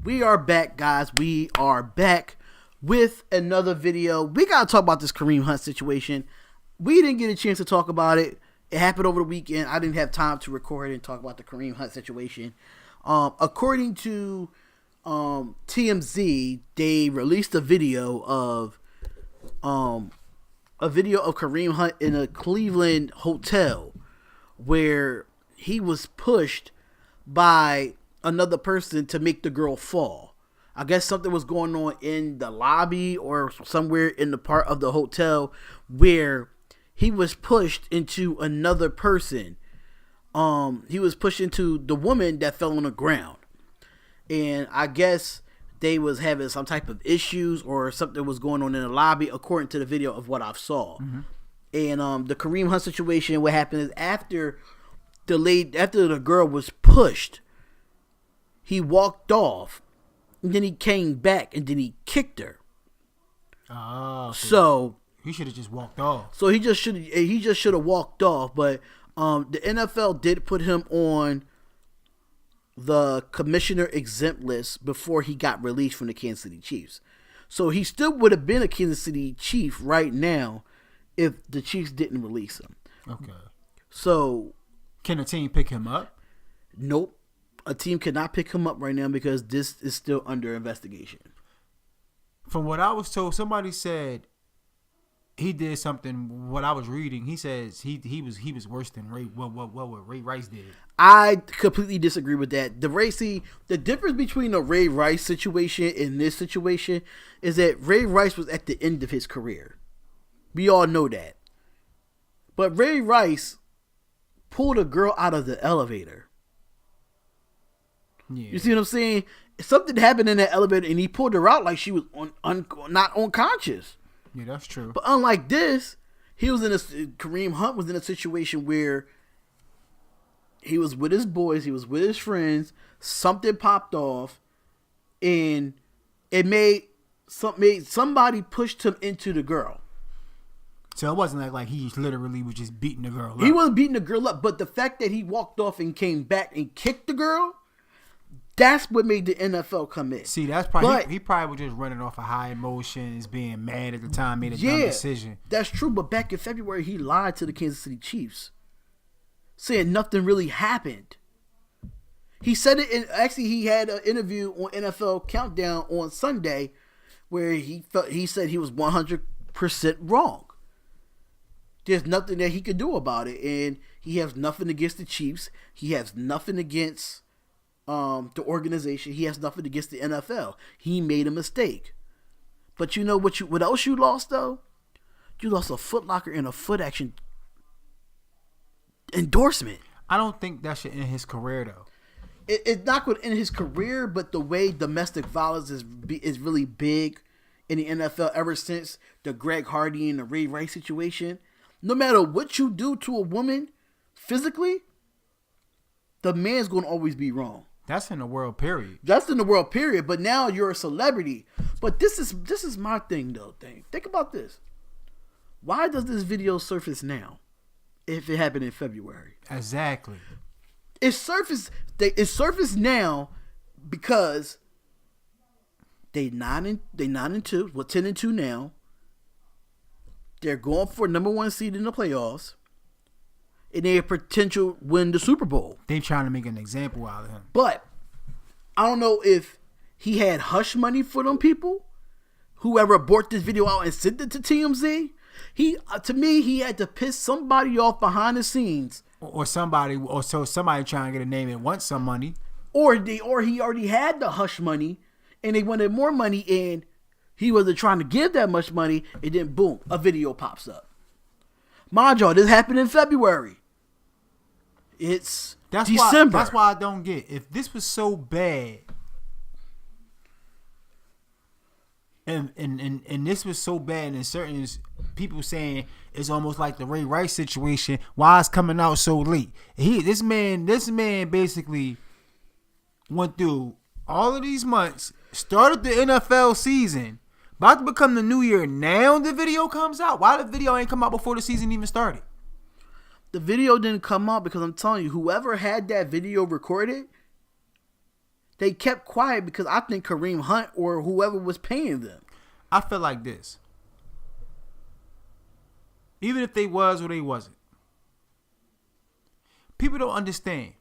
We are back, guys. We are back with another video. We got to talk about this Kareem Hunt situation. We didn't get a chance to talk about it. It happened over the weekend. I didn't have time to record and talk about the Kareem Hunt situation. According to TMZ, they released a video of Kareem Hunt in a Cleveland hotel where he was pushed by another person to make the girl fall. I guess something was going on in the lobby or somewhere in the part of the hotel where he was pushed into another person. He was pushed into the woman that fell on the ground. And I guess they was having some type of issues or something was going on in the lobby, according to the video of what I saw. Mm-hmm. And the Kareem Hunt situation, what happened is after the girl was pushed, he walked off, and then he came back, and then he kicked her. So he should have just walked off. So he just should have walked off. But the NFL did put him on the commissioner exempt list before he got released from the Kansas City Chiefs. So he still would have been a Kansas City Chief right now if the Chiefs didn't release him. Okay. So can a team pick him up? Nope. A team cannot pick him up right now because this is still under investigation. From what I was told, somebody said he did something. What I was reading, he says he was worse than Ray. What Ray Rice did. I completely disagree with that. The difference between the Ray Rice situation and this situation is that Ray Rice was at the end of his career. We all know that. But Ray Rice pulled a girl out of the elevator. Yeah. You see what I'm saying? Something happened in that elevator, and he pulled her out like she was not unconscious. Yeah, that's true. But unlike this, Kareem Hunt was in a situation where he was with his boys, he was with his friends. Something popped off, and it made somebody pushed him into the girl. So it wasn't like he literally was just beating the girl up. He wasn't beating the girl up, but the fact that he walked off and came back and kicked the girl, that's what made the NFL come in. See, that's probably he probably was just running off of high emotions, being mad at the time, made a dumb decision. That's true, but back in February, he lied to the Kansas City Chiefs, saying nothing really happened. He said it, and actually he had an interview on NFL Countdown on Sunday where he said he was 100% wrong. There's nothing that he could do about it, and he has nothing against the Chiefs. He has nothing against the organization. He has nothing against the NFL. He made a mistake. But you know what else you lost though? You lost a Foot Locker and a Foot Action endorsement. I don't think that should end his career though. It's not going to end his career, but the way domestic violence is really big in the NFL ever since the Greg Hardy and the Ray Rice situation. No matter what you do to a woman physically, the man's going to always be wrong. That's in the world, period. That's in the world, period. But now you're a celebrity. But this is my thing, though. Think about this. Why does this video surface now if it happened in February? Exactly. It surfaced now because they 9-2. Well, 10-2 now. They're going for number 1 seed in the playoffs. And they have potential win the Super Bowl. They trying to make an example out of him. But I don't know if he had hush money for them people. Whoever bought this video out and sent it to TMZ. To me, he had to piss somebody off behind the scenes. Or somebody trying to get a name and want some money. Or he already had the hush money and they wanted more money and he wasn't trying to give that much money, and then boom, a video pops up. Mind y'all, this happened in February. It's December. That's why I don't get. If this was so bad, and this was so bad, and certain people saying it's almost like the Ray Rice situation, why it's coming out so late? This man basically went through all of these months, started the NFL season. About to become the new year. Now the video comes out. Why the video ain't come out before the season even started? The video didn't come out because I'm telling you, whoever had that video recorded, They kept quiet because I think Kareem Hunt or whoever was paying them. I feel like this. Even if they was or they wasn't. People don't understand.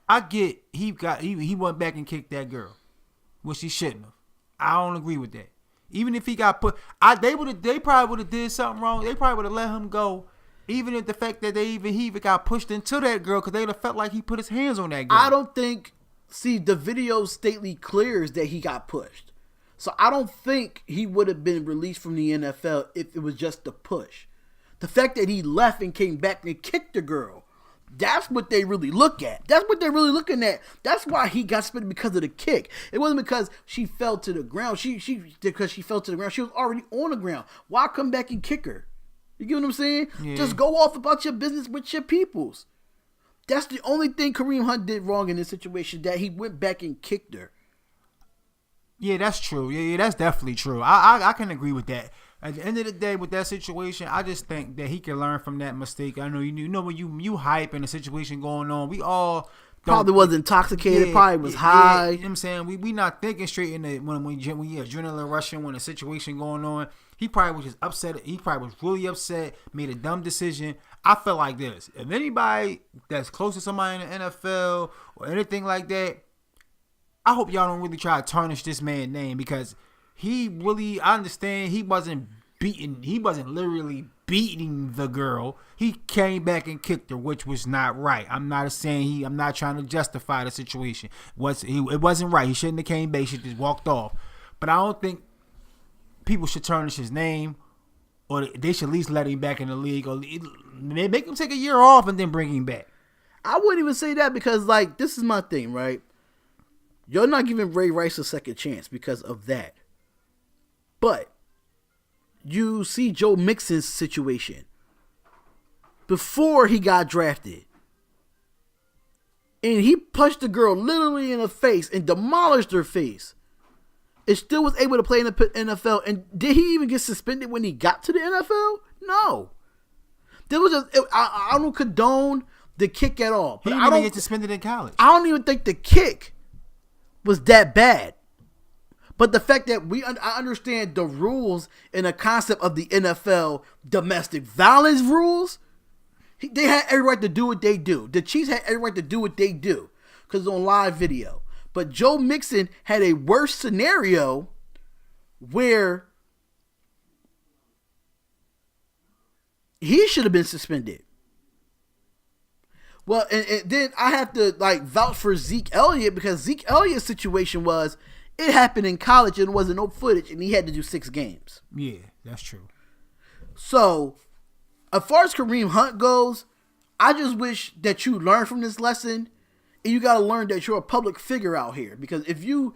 I get he went back and kicked that girl, which he shouldn't have. I don't agree with that. Even if he got put, they probably would have did something wrong. They probably would have let him go. Even if the fact that he even got pushed into that girl because they would have felt like he put his hands on that girl. I don't think. See, the video stately clears that he got pushed, so I don't think he would have been released from the NFL if it was just a push. The fact that he left and came back and kicked the girl. That's what they really look at. That's what they're really looking at. That's why he got suspended, because of the kick. It wasn't because she fell to the ground. Because she fell to the ground. She was already on the ground. Why come back and kick her? You get what I'm saying? Yeah. Just go off about your business with your peoples. That's the only thing Kareem Hunt did wrong in this situation, that he went back and kicked her. Yeah, that's true. Yeah, that's definitely true. I can agree with that. At the end of the day, with that situation, I just think that he can learn from that mistake. I know when you hype and a situation going on, we all probably was intoxicated, probably was high. You know what I'm saying? We not thinking straight in the when you adrenaline rushing, when a situation going on. He probably was just upset. He probably was really upset, made a dumb decision. I felt like this. If anybody that's close to somebody in the NFL or anything like that, I hope y'all don't really try to tarnish this man's name, because I understand he wasn't literally beating the girl. He came back and kicked her, which was not right. I'm not trying to justify the situation. It wasn't right. He shouldn't have came back. He should just walked off. But I don't think people should tarnish his name, or they should at least let him back in the league, or make him take a year off and then bring him back. I wouldn't even say that, because this is my thing, right? You're not giving Ray Rice a second chance because of that. But you see Joe Mixon's situation before he got drafted, and he punched the girl literally in the face and demolished her face. It still was able to play in the NFL. And did he even get suspended when he got to the NFL? No. There was I don't condone the kick at all. But he didn't even get suspended in college. I don't even think the kick was that bad. But the fact that I understand the rules and the concept of the NFL domestic violence rules, they had every right to do what they do. The Chiefs had every right to do what they do because it's on live video. But Joe Mixon had a worse scenario where he should have been suspended. Well, and then I have to vouch for Zeke Elliott, because Zeke Elliott's situation was, it happened in college and there wasn't no footage, and he had to do 6 games. Yeah, that's true. So, as far as Kareem Hunt goes, I just wish that you learn from this lesson, and you got to learn that you're a public figure out here. Because if you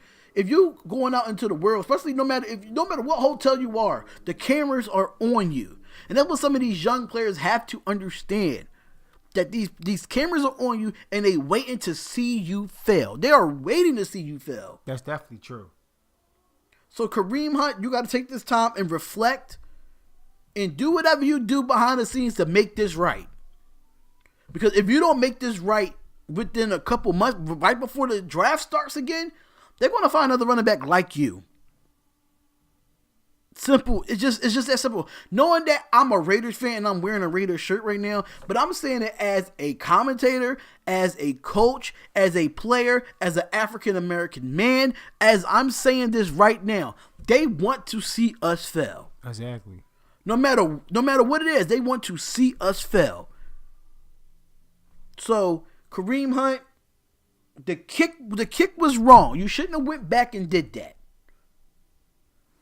going out into the world, especially no matter what hotel you are, the cameras are on you, and that's what some of these young players have to understand. That these cameras are on you, and they waiting to see you fail. They are waiting to see you fail. That's definitely true. So Kareem Hunt, you got to take this time and reflect and do whatever you do behind the scenes to make this right. Because if you don't make this right within a couple months, right before the draft starts again, they're going to find another running back like you. Simple. It's just that simple. Knowing that I'm a Raiders fan and I'm wearing a Raiders shirt right now, but I'm saying it as a commentator, as a coach, as a player, as an African American man, as I'm saying this right now. They want to see us fail. Exactly. No matter what it is, they want to see us fail. So Kareem Hunt, the kick was wrong. You shouldn't have went back and did that.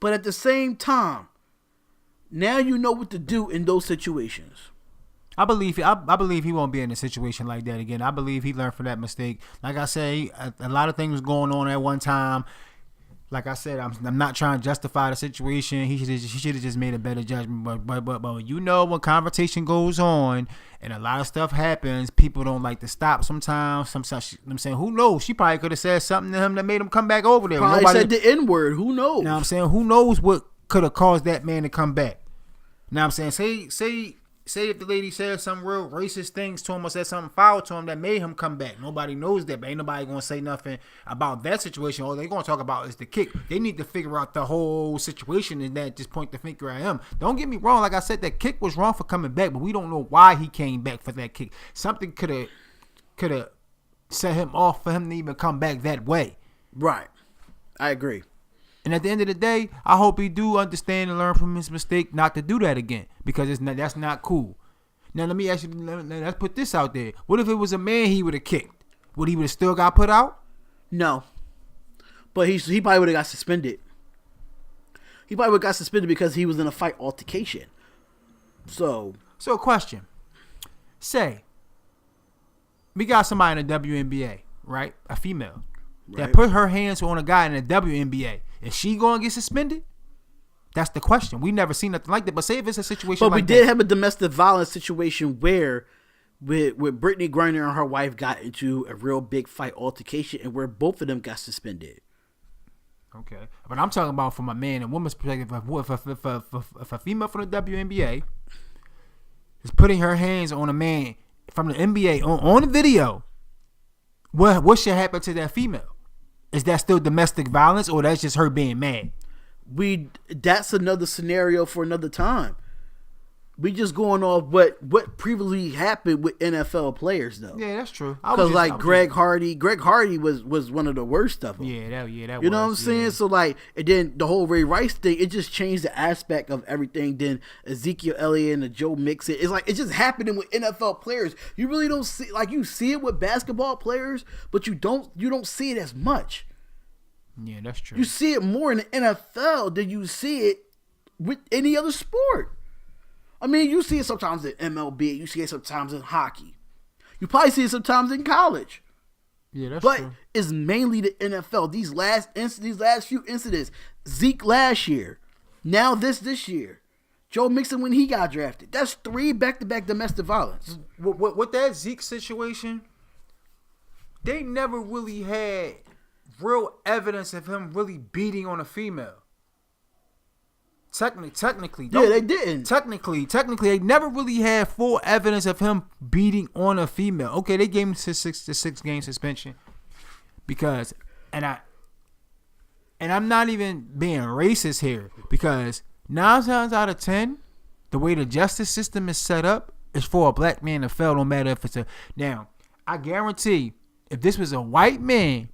But at the same time, now you know what to do in those situations. I believe he won't be in a situation like that again. I believe he learned from that mistake. Like I say, a lot of things was going on at one time. Like I said, I'm not trying to justify the situation. He should have just made a better judgment. But when conversation goes on and a lot of stuff happens, people don't like to stop sometimes. Sometimes I'm saying, who knows? She probably could have said something to him that made him come back over there. Probably said the N-word. Who knows? Now I'm saying, who knows what could have caused that man to come back? Now I'm saying, say say if the lady said some real racist things to him or said something foul to him that made him come back. Nobody knows that, but ain't nobody gonna say nothing about that situation. All they gonna talk about is the kick. They need to figure out the whole situation and then just point the finger at him. Don't get me wrong. Like I said, that kick was wrong for coming back, but we don't know why he came back for that kick. Something could have set him off for him to even come back that way. Right. I agree. And at the end of the day, I hope he do understand and learn from his mistake not to do that again, because that's not cool. Now let me ask you, let's put this out there. What if it was a man he would have kicked? Would he would have still got put out? No. But he probably would have got suspended. He probably would have got suspended because he was in a fight altercation. So a question. Say, we got somebody in the WNBA, right? A female. right. That put her hands on a guy in the WNBA. Is she going to get suspended? That's the question. We never seen nothing like that. But say if it's a situation But like we did that. have a domestic violence situation where with Brittany Griner and her wife got into a real big fight altercation and where both of them got suspended. Okay. But I'm talking about from a man and woman's perspective. If a female from the WNBA is putting her hands on a man from the NBA on the video, what should happen to that female? Is that still domestic violence, or that's just her being mad? That's another scenario for another time. We just going off what previously happened with NFL players though. Yeah, that's true. Because like Greg Hardy was one of the worst of them. Yeah, that you know what I'm saying? So like, and then the whole Ray Rice thing, it just changed the aspect of everything. Then Ezekiel Elliott and the Joe Mixon, it's like it's just happening with NFL players. You really don't see, like, you see it with basketball players, but you don't see it as much. Yeah, that's true. You see it more in the NFL than you see it with any other sport. I mean, you see it sometimes in MLB. You see it sometimes in hockey. You probably see it sometimes in college. Yeah, that's but true. it's mainly the NFL. These last few incidents. Zeke last year. Now this year. Joe Mixon when he got drafted. That's 3 back-to-back domestic violence. With that Zeke situation, they never really had real evidence of him really beating on a female. Technically, yeah, they didn't. Technically, they never really had full evidence of him beating on a female. Okay, they gave him the 6 game suspension because, and I'm not even being racist here, because 9 times out of 10, the way the justice system is set up is for a black man to fail, no matter if it's a. Now, I guarantee, if this was a white man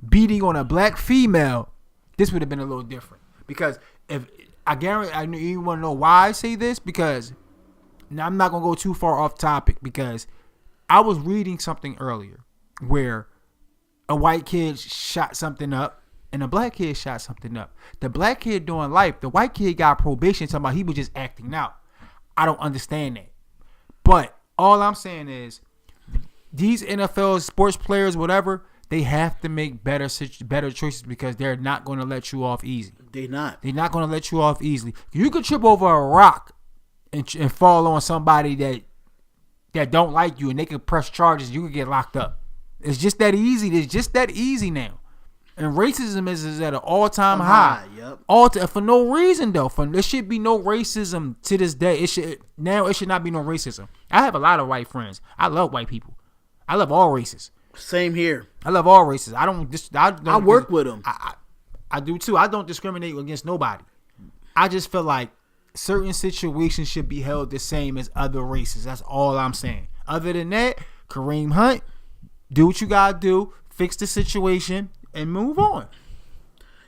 beating on a black female, this would have been a little different, because if. I guarantee you want to know why I say this, because now I'm not going to go too far off topic, because I was reading something earlier where a white kid shot something up and a black kid shot something up. The black kid doing life, the white kid got probation, talking about he was just acting out. I don't understand that. But all I'm saying is these NFL sports players, whatever, they have to make better choices, because they're not going to let you off easy. They're not going to let you off easily. You could trip over a rock and fall on somebody that don't like you, and they could press charges. You could get locked up. It's just that easy. It's just that easy now. And racism is at an all-time high. Yep. For no reason, though. There should be no racism to this day. It should not be no racism. I have a lot of white friends. I love white people. I love all races. Same here. I love all races. I work with them. I do too. I don't discriminate against nobody. I just feel like certain situations should be held the same as other races. That's all I'm saying. Other than that, Kareem Hunt, do what you gotta do, fix the situation, and move on.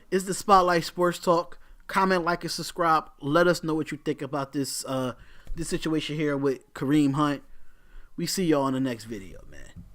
It's the Spotlight Sports Talk. Comment, like, and subscribe. Let us know what you think about this situation here with Kareem Hunt. We see y'all in the next video, man.